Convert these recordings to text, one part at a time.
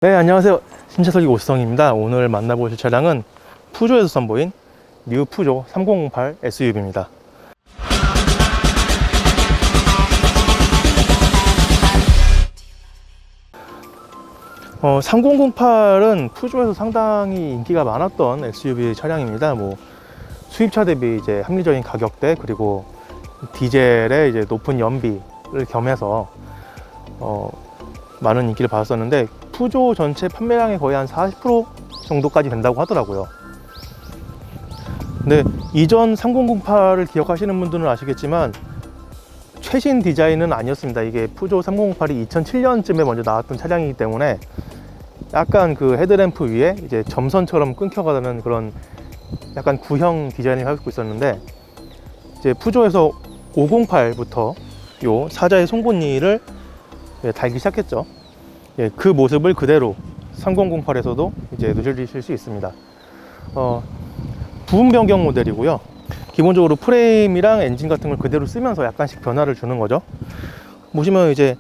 네, 안녕하세요. 신차설계 오수성입니다. 오늘 만나보실 차량은 푸조에서 선보인 뉴 푸조 3008 SUV입니다. 3008은 푸조에서 상당히 인기가 많았던 SUV 차량입니다. 수입차 대비 이제 합리적인 가격대, 그리고 디젤의 이제 높은 연비를 겸해서 많은 인기를 받았었는데, 푸조 전체 판매량의 거의 한 40% 정도까지 된다고 하더라고요. 근데 이전 3008을 기억하시는 분들은 아시겠지만 최신 디자인은 아니었습니다. 이게 푸조 3008이 2007년쯤에 먼저 나왔던 차량이기 때문에 약간 그 헤드램프 위에 이제 점선처럼 끊겨가는 그런 약간 구형 디자인을 하고 있었는데, 이제 푸조에서 508부터 요 사자의 송곳니를 달기 시작했죠. 그 모습을 그대로 3008에서도 이제 누리실 수 있습니다. 부분 변경 모델이고요. 기본적으로 프레임이랑 엔진 같은 걸 그대로 쓰면서 약간씩 변화를 주는 거죠. 보시면 이제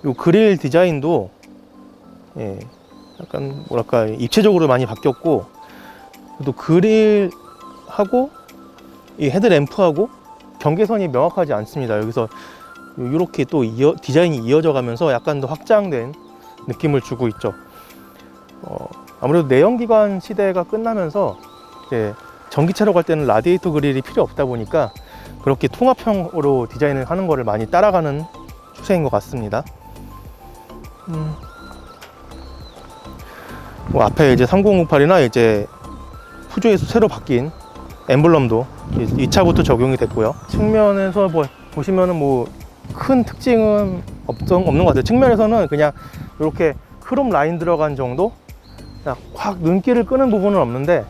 요 그릴 디자인도 약간 뭐랄까 입체적으로 많이 바뀌었고, 또 그릴하고 이 헤드램프하고 경계선이 명확하지 않습니다. 여기서 이렇게 또 디자인이 이어져 가면서 약간 더 확장된 느낌을 주고 있죠. 아무래도 내연기관 시대가 끝나면서 이제 전기차로 갈 때는 라디에이터 그릴이 필요 없다 보니까 그렇게 통합형으로 디자인을 하는 거를 많이 따라가는 추세인 것 같습니다. 앞에 이제 3008이나 이제 푸조에서 새로 바뀐 엠블럼도 이 차부터 적용이 됐고요. 측면에서 보시면은 큰 특징은 없는 것 같아요. 측면에서는 그냥 이렇게 크롬 라인 들어간 정도, 확 눈길을 끄는 부분은 없는데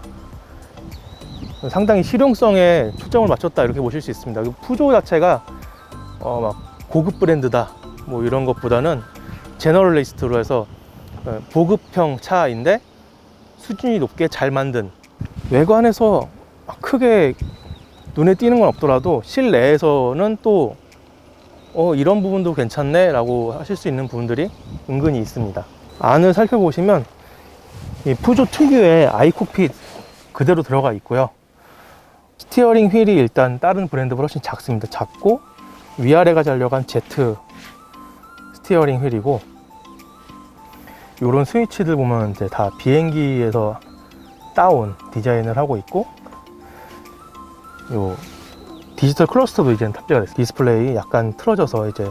상당히 실용성에 초점을 맞췄다, 이렇게 보실 수 있습니다. 푸조 자체가 막 고급 브랜드다 이런 것보다는 제너럴리스트로 해서 보급형 차인데 수준이 높게 잘 만든, 외관에서 크게 눈에 띄는 건 없더라도 실내에서는 또 이런 부분도 괜찮네 라고 하실 수 있는 부분들이 은근히 있습니다. 안을 살펴보시면 이 푸조 특유의 아이콕핏 그대로 들어가 있고요. 스티어링 휠이 일단 다른 브랜드보다 훨씬 작습니다. 작고 위아래가 잘려간 Z 스티어링 휠이고, 이런 스위치들 보면 이제 다 비행기에서 따온 디자인을 하고 있고, 요 디지털 클러스터도 이제 탑재가 됐어요. 디스플레이 약간 틀어져서 이제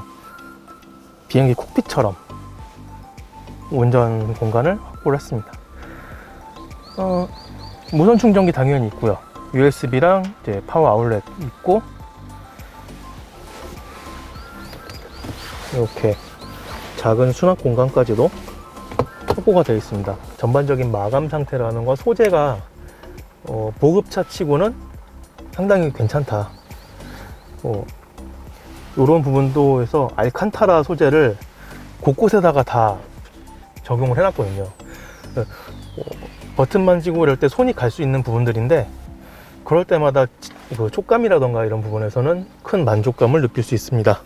비행기 콕핏처럼 운전 공간을 확보를 했습니다. 무선 충전기 당연히 있고요. USB랑 이제 파워 아울렛 있고, 이렇게 작은 수납 공간까지도 확보가 되어 있습니다. 전반적인 마감 상태라는 건 소재가 보급차 치고는 상당히 괜찮다. 이런 부분도 해서 알칸타라 소재를 곳곳에다가 다 적용을 해놨거든요. 버튼 만지고 이럴 때 손이 갈 수 있는 부분들인데, 그럴 때마다 촉감이라던가 이런 부분에서는 큰 만족감을 느낄 수 있습니다.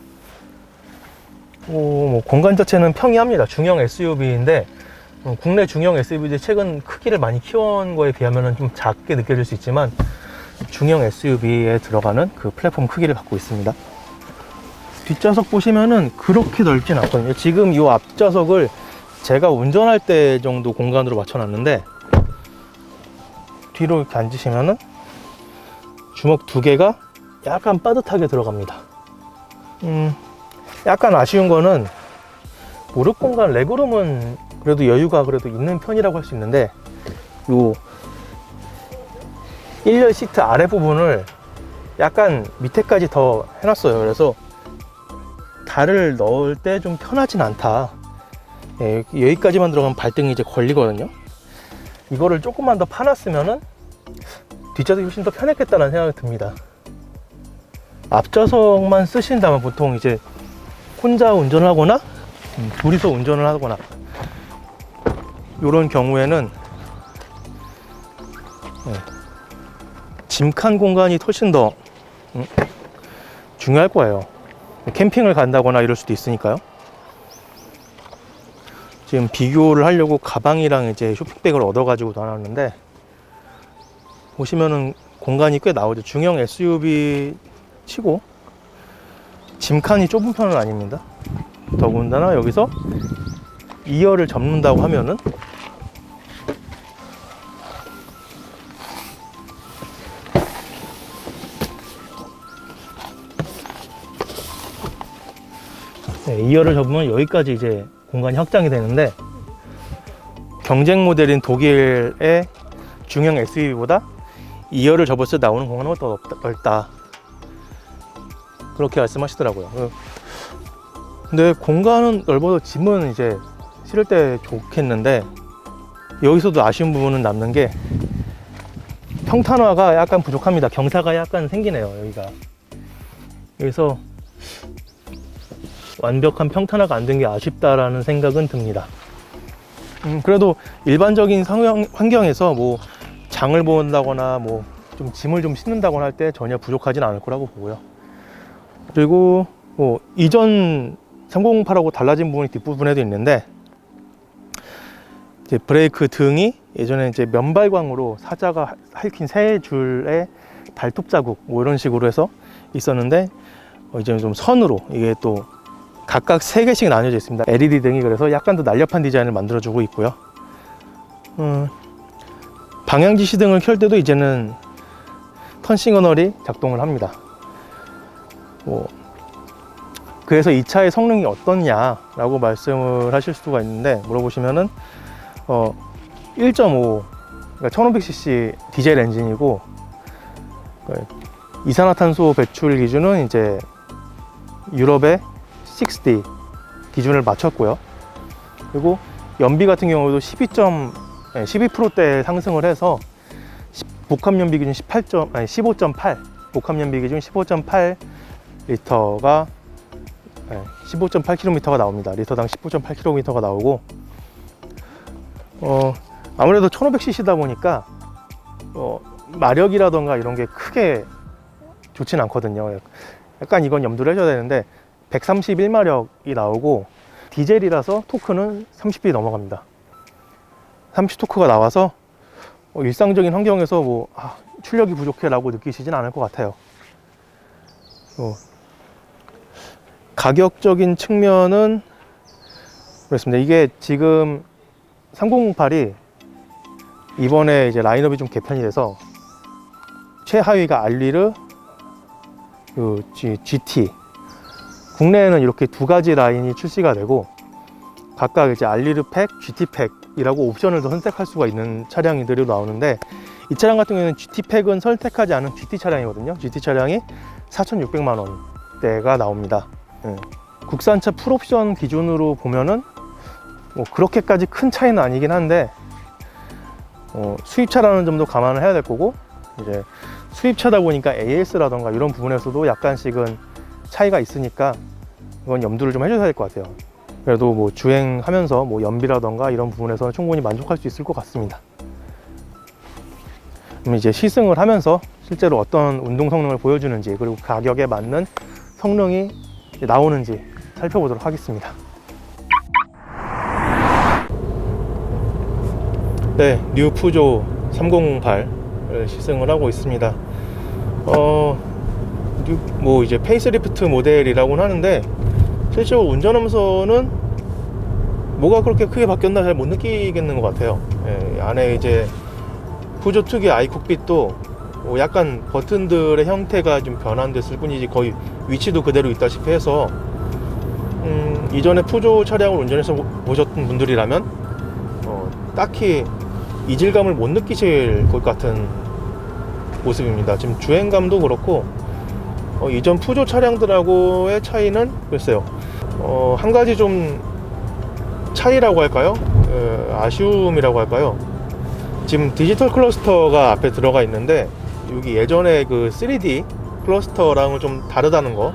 공간 자체는 평이합니다. 중형 SUV인데 국내 중형 SUV들 최근 크기를 많이 키운 거에 비하면 좀 작게 느껴질 수 있지만, 중형 SUV에 들어가는 그 플랫폼 크기를 갖고 있습니다. 뒷좌석 보시면은 그렇게 넓진 않거든요. 지금 이 앞좌석을 제가 운전할 때 정도 공간으로 맞춰놨는데, 뒤로 이렇게 앉으시면은 주먹 두 개가 약간 빠듯하게 들어갑니다. 약간 아쉬운 거는 무릎 공간, 레그룸은 그래도 여유가 그래도 있는 편이라고 할 수 있는데, 요 1열 시트 아래 부분을 약간 밑에까지 더 해놨어요. 그래서 달을 넣을 때 좀 편하진 않다. 여기까지만 들어가면 발등이 이제 걸리거든요. 이거를 조금만 더 파놨으면은 뒷좌석이 훨씬 더 편했겠다는 생각이 듭니다. 앞좌석만 쓰신다면 보통 이제 혼자 운전을 하거나 둘이서 운전을 하거나 이런 경우에는 짐칸 공간이 훨씬 더 중요할 거예요. 캠핑을 간다거나 이럴 수도 있으니까요. 지금 비교를 하려고 가방이랑 이제 쇼핑백을 얻어가지고 나왔는데, 보시면은 공간이 꽤 나오죠. 중형 SUV 치고 짐칸이 좁은 편은 아닙니다. 더군다나 여기서 2열을 접는다고 하면은 네, 2열을 접으면 여기까지 이제 공간이 확장이 되는데, 경쟁 모델인 독일의 중형 SUV보다 2열을 접었을 때 나오는 공간은 더 넓다, 그렇게 말씀하시더라고요. 근데 공간은 넓어도 짐은 이제 실을 때 좋겠는데, 여기서도 아쉬운 부분은 남는 게 평탄화가 약간 부족합니다. 경사가 약간 생기네요, 여기가. 그래서 완벽한 평탄화가 안 된 게 아쉽다라는 생각은 듭니다. 그래도 일반적인 환경에서 뭐 장을 본다거나 뭐 좀 짐을 좀 싣는다거나 할 때 전혀 부족하진 않을 거라고 보고요. 그리고 뭐 이전 3008하고 달라진 부분이 뒷부분에도 있는데, 이제 브레이크 등이 예전에 이제 면발광으로 사자가 핥힌 세 줄의 발톱 자국 뭐 이런 식으로 해서 있었는데, 이제 좀 선으로 이게 또 각각 3개씩 나뉘어져 있습니다. LED 등이. 그래서 약간 더 날렵한 디자인을 만들어주고 있고요. 방향지시 등을 켤 때도 이제는 턴 시그널이 작동을 합니다. 그래서 이 차의 성능이 어떻냐라고 말씀을 하실 수가 있는데, 물어보시면은 1.5 그러니까 1500cc 디젤 엔진이고, 이산화탄소 배출 기준은 이제 유럽의 6D 기준을 맞췄고요. 그리고 연비 같은 경우도 12%대 상승을 해서 복합연비 기준 15.8 복합연비 기준 15.8 리터가 15.8km가 나옵니다. 리터당 15.8km가 나오고, 아무래도 1500cc다 보니까 마력이라던가 이런 게 크게 좋진 않거든요. 약간 이건 염두를 해줘야 되는데, 131마력이 나오고 디젤이라서 토크는 30이 넘어갑니다. 30 토크가 나와서 일상적인 환경에서 출력이 부족해 라고 느끼시진 않을 것 같아요. 가격적인 측면은 그렇습니다. 이게 지금 3008이 이번에 이제 라인업이 좀 개편이 돼서 최하위가 알리르, GT, 국내에는 이렇게 두 가지 라인이 출시가 되고, 각각 이제 알리르 팩, GT 팩이라고 옵션을 더 선택할 수가 있는 차량들이 나오는데, 이 차량 같은 경우에는 GT 팩은 선택하지 않은 GT 차량이거든요. GT 차량이 4,600만 원대가 나옵니다. 국산차 풀옵션 기준으로 보면은 뭐 그렇게까지 큰 차이는 아니긴 한데, 수입차라는 점도 감안을 해야 될 거고, 이제 수입차다 보니까 AS라던가 이런 부분에서도 약간씩은 차이가 있으니까 이건 염두를 좀 해줘야 될 것 같아요. 그래도 뭐 주행하면서 뭐 연비라던가 이런 부분에서는 충분히 만족할 수 있을 것 같습니다. 그럼 이제 시승을 하면서 실제로 어떤 운동 성능을 보여주는지, 그리고 가격에 맞는 성능이 나오는지 살펴보도록 하겠습니다. 네, 뉴 푸조 308을 시승을 하고 있습니다. 뭐 이제 페이스리프트 모델이라고는 하는데, 실제로 운전하면서는 뭐가 그렇게 크게 바뀌었나 잘 못 느끼겠는 것 같아요. 안에 이제 푸조 특유의 아이콕핏도 약간 버튼들의 형태가 좀 변환됐을 뿐이지 거의 위치도 그대로 있다시피 해서, 이전에 푸조 차량을 운전해서 보셨던 분들이라면 딱히 이질감을 못 느끼실 것 같은 모습입니다. 지금 주행감도 그렇고, 이전 푸조 차량들하고의 차이는 글쎄요, 한 가지 좀 차이라고 할까요? 아쉬움이라고 할까요? 지금 디지털 클러스터가 앞에 들어가 있는데, 여기 예전에 그 3D 클러스터랑은 좀 다르다는 거.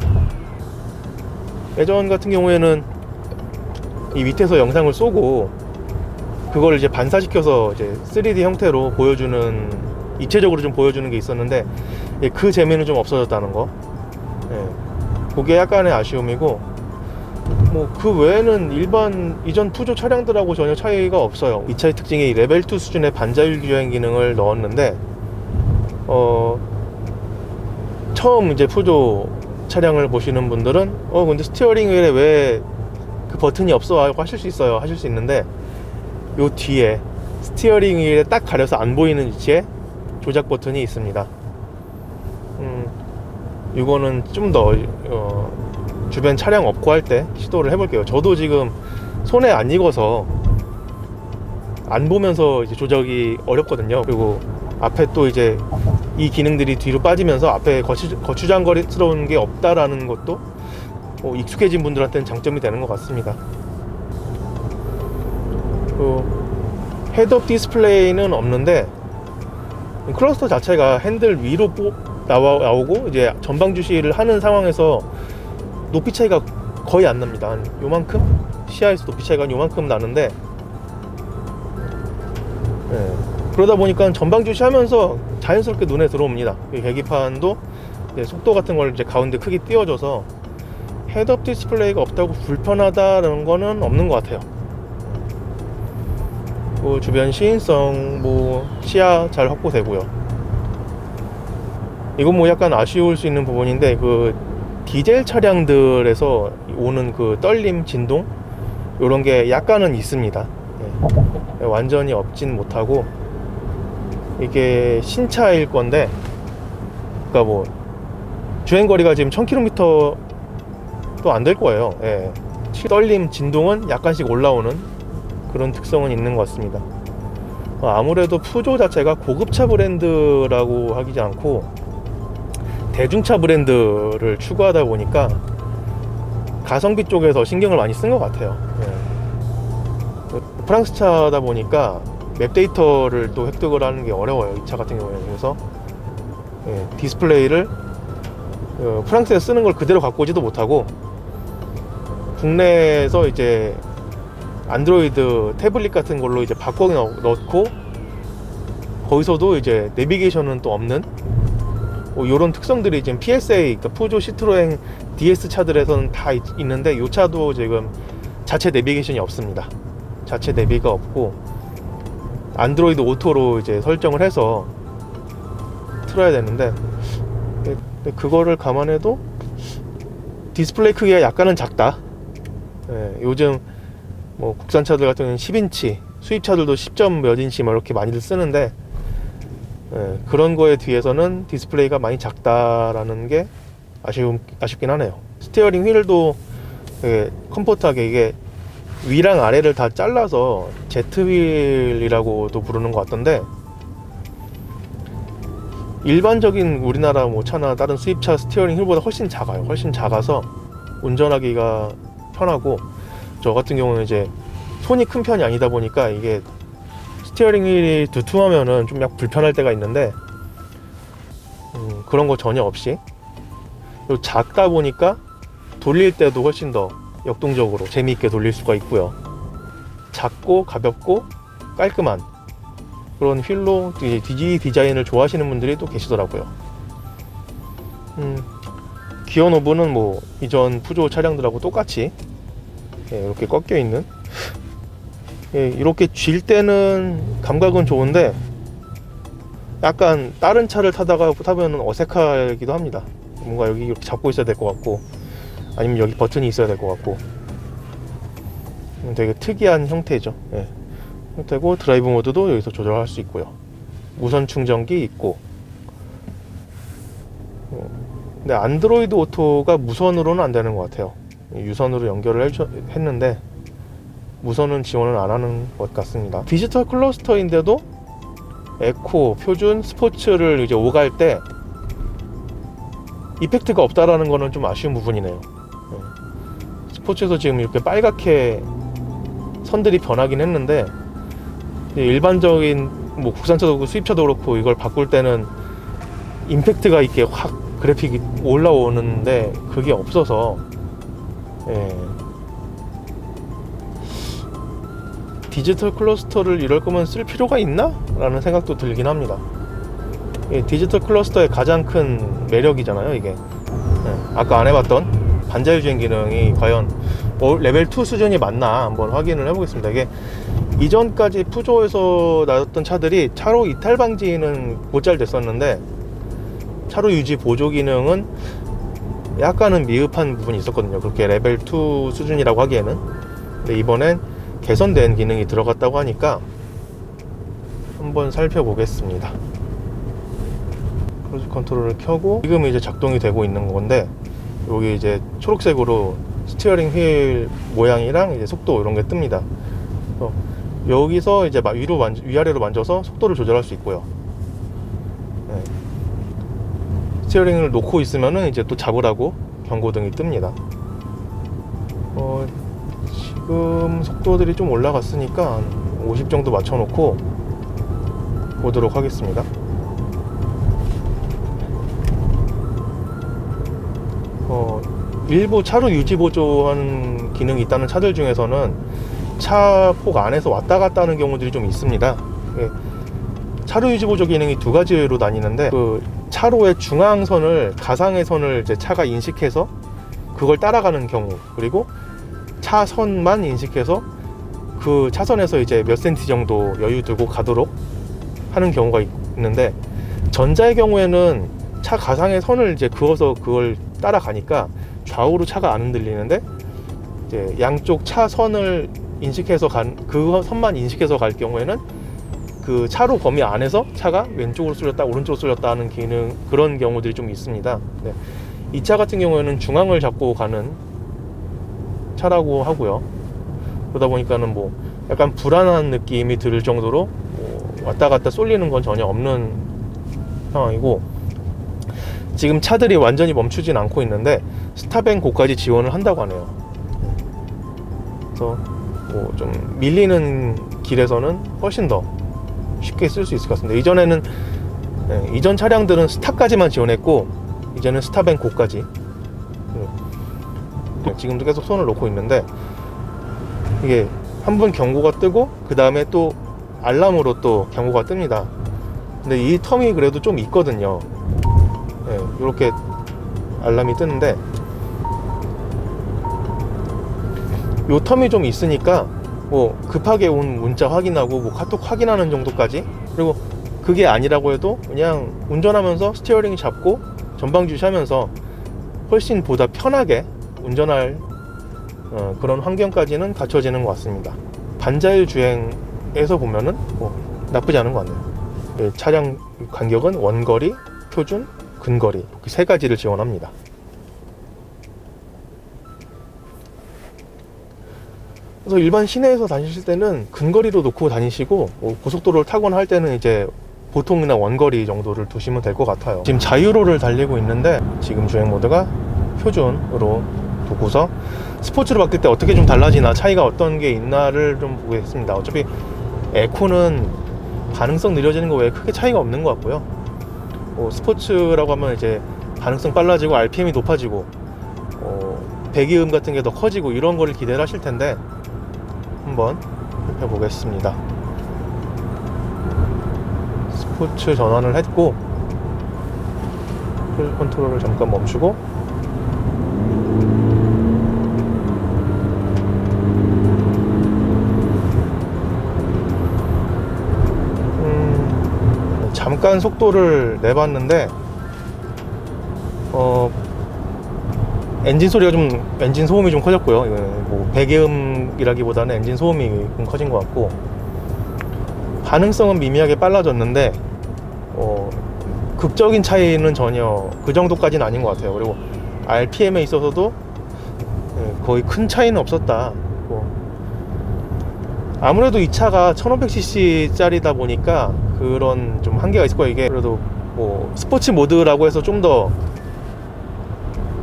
예전 같은 경우에는 이 밑에서 영상을 쏘고 그걸 이제 반사시켜서 이제 3D 형태로 보여주는, 입체적으로 좀 보여주는 게 있었는데, 그 재미는 좀 없어졌다는 거. 그게 약간의 아쉬움이고, 뭐 그 외에는 일반 이전 푸조 차량들하고 전혀 차이가 없어요. 이 차의 특징이 레벨 2 수준의 반자율 주행 기능을 넣었는데 처음 이제 푸조 차량을 보시는 분들은 근데 스티어링 휠에 왜 그 버튼이 없어 하고 하실 수 있어요. 하실 수 있는데 요 뒤에 스티어링 휠에 딱 가려서 안 보이는 위치에 조작 버튼이 있습니다. 이거는 좀 더 주변 차량 없고 할 때 시도를 해볼게요. 저도 지금 손에 안 익어서 안 보면서 이제 조작이 어렵거든요. 그리고 앞에 또 이제 이 기능들이 뒤로 빠지면서 앞에 거추장거리스러운 게 없다라는 것도 익숙해진 분들한테는 장점이 되는 것 같습니다. 헤드업 디스플레이는 없는데 클러스터 자체가 핸들 위로 나오고 이제 전방 주시를 하는 상황에서 높이 차이가 거의 안 납니다. 한 요만큼? 시야에서 높이 차이가 한 요만큼 나는데 그러다 보니까 전방 주시하면서 자연스럽게 눈에 들어옵니다. 계기판도 속도 같은 걸 이제 가운데 크게 띄워줘서 헤드업 디스플레이가 없다고 불편하다는 거는 없는 것 같아요. 주변 시인성, 시야 잘 확보되고요. 이건 약간 아쉬울 수 있는 부분인데 그 디젤 차량들에서 오는 그 떨림, 진동 이런 게 약간은 있습니다. 완전히 없진 못하고 이게 신차일 건데, 그러니까 주행거리가 지금 1000km도 안 될 거예요. 떨림, 진동은 약간씩 올라오는 그런 특성은 있는 것 같습니다. 아무래도 푸조 자체가 고급차 브랜드라고 하지 않고 대중차 브랜드를 추구하다 보니까 가성비 쪽에서 신경을 많이 쓴 것 같아요. 프랑스 차다 보니까 맵 데이터를 또 획득을 하는 게 어려워요, 이 차 같은 경우에는. 그래서 디스플레이를 프랑스에서 쓰는 걸 그대로 갖고 오지도 못하고 국내에서 이제 안드로이드 태블릿 같은 걸로 이제 바꿔 넣고 거기서도 이제 내비게이션은 또 없는 이런 특성들이 지금 PSA, 그러니까 푸조, 시트로엥, DS 차들에서는 다 있는데 이 차도 지금 자체 내비게이션이 없습니다. 자체 내비가 없고 안드로이드 오토로 이제 설정을 해서 틀어야 되는데 그거를 감안해도 디스플레이 크기가 약간은 작다. 요즘 국산차들 같은 경우는 10인치, 수입차들도 10점 몇 인치 이렇게 많이들 쓰는데 그런 거에 비해서는 디스플레이가 많이 작다라는 게 아쉽긴 하네요. 스티어링 휠도 컴포트하게 이게 위랑 아래를 다 잘라서 제트휠이라고도 부르는 것 같던데, 일반적인 우리나라 차나 다른 수입차 스티어링 휠보다 훨씬 작아요. 훨씬 작아서 운전하기가 편하고, 저 같은 경우는 이제 손이 큰 편이 아니다 보니까 이게 스티어링 휠이 두툼하면은 좀 약간 불편할 때가 있는데 그런 거 전혀 없이, 그리고 작다 보니까 돌릴 때도 훨씬 더 역동적으로 재미있게 돌릴 수가 있고요. 작고 가볍고 깔끔한 그런 휠로 DG 디자인을 좋아하시는 분들이 또 계시더라고요. 기어 노브는 이전 푸조 차량들하고 똑같이 이렇게 꺾여 있는, 이렇게 쥘 때는 감각은 좋은데 약간 다른 차를 타면 어색하기도 합니다. 뭔가 여기 이렇게 잡고 있어야 될 것 같고, 아니면 여기 버튼이 있어야 될 것 같고, 되게 특이한 형태죠. 형태고, 드라이브 모드도 여기서 조절할 수 있고요. 무선 충전기 있고. 근데 안드로이드 오토가 무선으로는 안 되는 것 같아요. 유선으로 연결을 했는데 무선은 지원을 안 하는 것 같습니다. 디지털 클러스터인데도 에코, 표준, 스포츠를 이제 오갈 때 이펙트가 없다라는 거는 좀 아쉬운 부분이네요. 스포츠에서 지금 이렇게 빨갛게 선들이 변하긴 했는데, 일반적인 국산차도 그렇고 수입차도 그렇고 이걸 바꿀 때는 임팩트가 있게 확 그래픽이 올라오는데 그게 없어서 디지털 클러스터를 이럴 거면 쓸 필요가 있나? 라는 생각도 들긴 합니다. 디지털 클러스터의 가장 큰 매력이잖아요, 이게. 아까 안 해봤던 반자율 주행 기능이 과연 레벨 2 수준이 맞나 한번 확인을 해보겠습니다. 이게 이전까지 푸조에서 나왔던 차들이 차로 이탈 방지는 곧잘 됐었는데 차로 유지 보조 기능은 약간은 미흡한 부분이 있었거든요. 그렇게 레벨 2 수준이라고 하기에는. 근데 이번엔 개선된 기능이 들어갔다고 하니까 한번 살펴보겠습니다. 크루즈 컨트롤을 켜고 지금 이제 작동이 되고 있는 건데, 여기 이제 초록색으로 스티어링 휠 모양이랑 이제 속도 이런 게 뜹니다. 여기서 이제 위아래로 만져서 속도를 조절할 수 있고요. 네. 스티어링을 놓고 있으면은 이제 또 잡으라고 경고등이 뜹니다. 지금 속도들이 좀 올라갔으니까 한 50 정도 맞춰놓고 보도록 하겠습니다. 일부 차로 유지 보조하는 기능이 있다는 차들 중에서는 차 폭 안에서 왔다 갔다 하는 경우들이 좀 있습니다. 차로 유지 보조 기능이 두 가지로 나뉘는데, 그 차로의 중앙선을, 가상의 선을 이제 차가 인식해서 그걸 따라가는 경우, 그리고 차선만 인식해서 그 차선에서 이제 몇 센티 정도 여유 두고 가도록 하는 경우가 있는데, 전자의 경우에는 차 가상의 선을 이제 그어서 그걸 따라가니까 좌우로 차가 안 흔들리는데, 이제 양쪽 차선을 인식해서 그 선만 인식해서 갈 경우에는 그 차로 범위 안에서 차가 왼쪽으로 쏠렸다 오른쪽으로 쏠렸다 하는 기능, 그런 경우들이 좀 있습니다. 네. 이 차 같은 경우에는 중앙을 잡고 가는 차라고 하고요. 그러다 보니까는 뭐 약간 불안한 느낌이 들 정도로 왔다 갔다 쏠리는 건 전혀 없는 상황이고, 지금 차들이 완전히 멈추진 않고 있는데 스탑앤고까지 지원을 한다고 하네요. 그래서 뭐 좀 밀리는 길에서는 훨씬 더 쉽게 쓸 수 있을 것 같습니다. 이전에는 이전 차량들은 스탑까지만 지원했고, 이제는 스탑앤고까지. 지금도 계속 손을 놓고 있는데, 이게 한 번 경고가 뜨고 그 다음에 또 알람으로 또 경고가 뜹니다. 근데 이 텀이 그래도 좀 있거든요. 이렇게 알람이 뜨는데, 요 텀이 좀 있으니까 뭐 급하게 온 문자 확인하고 뭐 카톡 확인하는 정도까지, 그리고 그게 아니라고 해도 그냥 운전하면서 스티어링 잡고 전방주시 하면서 훨씬 보다 편하게 운전할 그런 환경까지는 갖춰지는 것 같습니다. 반자율 주행에서 보면은 뭐 나쁘지 않은 것 같네요. 차량 간격은 원거리, 표준, 근거리 이렇게 세 가지를 지원합니다. 그래서 일반 시내에서 다니실 때는 근거리로 놓고 다니시고, 고속도로를 타거나 할 때는 이제 보통이나 원거리 정도를 두시면 될 것 같아요. 지금 자유로를 달리고 있는데 지금 주행 모드가 표준으로 두고서 스포츠로 바뀔 때 어떻게 좀 달라지나, 차이가 어떤 게 있나를 좀 보겠습니다. 어차피 에코는 반응성 느려지는 거 외에 크게 차이가 없는 것 같고요. 스포츠라고 하면 이제 반응성 빨라지고 RPM이 높아지고 배기음 같은 게 더 커지고 이런 거를 기대를 하실 텐데, 한번 해보겠습니다. 스포츠 전환을 했고 풀 컨트롤을 잠깐 멈추고, 잠깐 속도를 내봤는데 엔진 소리가 좀, 엔진 소음이 좀 커졌고요. 뭐 배기음이라기보다는 엔진 소음이 좀 커진 것 같고, 반응성은 미미하게 빨라졌는데 극적인 차이는 전혀 그 정도까지는 아닌 것 같아요. 그리고 RPM에 있어서도 거의 큰 차이는 없었다. 아무래도 이 차가 1500cc 짜리다 보니까 그런 좀 한계가 있을 거예요. 이게 그래도 뭐 스포츠 모드라고 해서 좀 더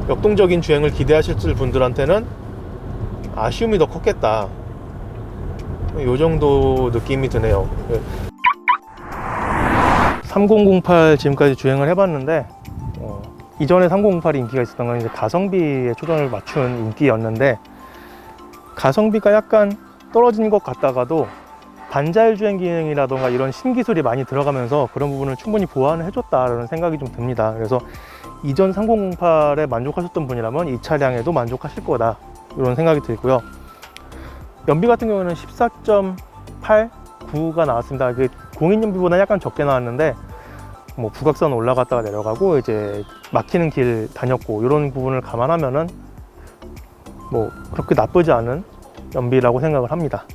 역동적인 주행을 기대하실 분들한테는 아쉬움이 더 컸겠다, 요 정도 느낌이 드네요. 3008 지금까지 주행을 해봤는데, 이전에 3008이 인기가 있었던 건 이제 가성비에 초점을 맞춘 인기였는데, 가성비가 약간 떨어진 것 같다가도 반자율 주행 기능이라던가 이런 신기술이 많이 들어가면서 그런 부분을 충분히 보완을 해줬다라는 생각이 좀 듭니다. 그래서 이전 3008에 만족하셨던 분이라면 이 차량에도 만족하실 거다, 이런 생각이 들고요. 연비 같은 경우는 14.8, 9가 나왔습니다. 이게 공인 연비보다 약간 적게 나왔는데 뭐 북악선 올라갔다가 내려가고 이제 막히는 길 다녔고 이런 부분을 감안하면은 뭐 그렇게 나쁘지 않은 연비라고 생각을 합니다.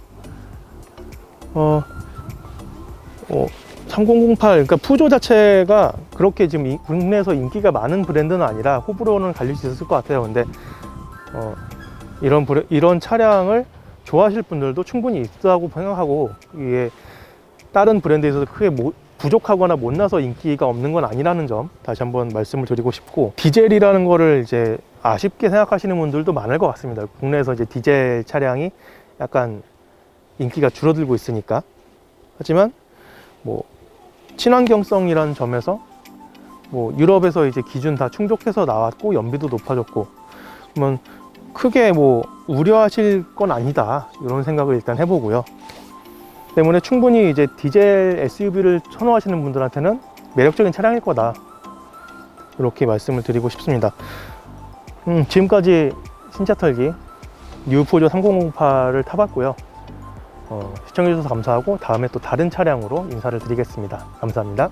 3008, 그러니까 푸조 자체가 그렇게 지금 국내에서 인기가 많은 브랜드는 아니라 호불호는 갈릴 수 있을 것 같아요. 근데 이런 차량을 좋아하실 분들도 충분히 있다고 생각하고, 이게 다른 브랜드에서 크게 부족하거나 못나서 인기가 없는 건 아니라는 점 다시 한번 말씀을 드리고 싶고, 디젤이라는 거를 이제 아쉽게 생각하시는 분들도 많을 것 같습니다. 국내에서 이제 디젤 차량이 약간 인기가 줄어들고 있으니까. 하지만 뭐 친환경성이라는 점에서 뭐 유럽에서 이제 기준 다 충족해서 나왔고 연비도 높아졌고, 그러면 크게 뭐 우려하실 건 아니다, 이런 생각을 일단 해보고요. 때문에 충분히 이제 디젤 SUV를 선호하시는 분들한테는 매력적인 차량일 거다, 이렇게 말씀을 드리고 싶습니다. 지금까지 신차 털기 뉴푸조 3008을 타봤고요. 시청해주셔서 감사하고 다음에 또 다른 차량으로 인사를 드리겠습니다. 감사합니다.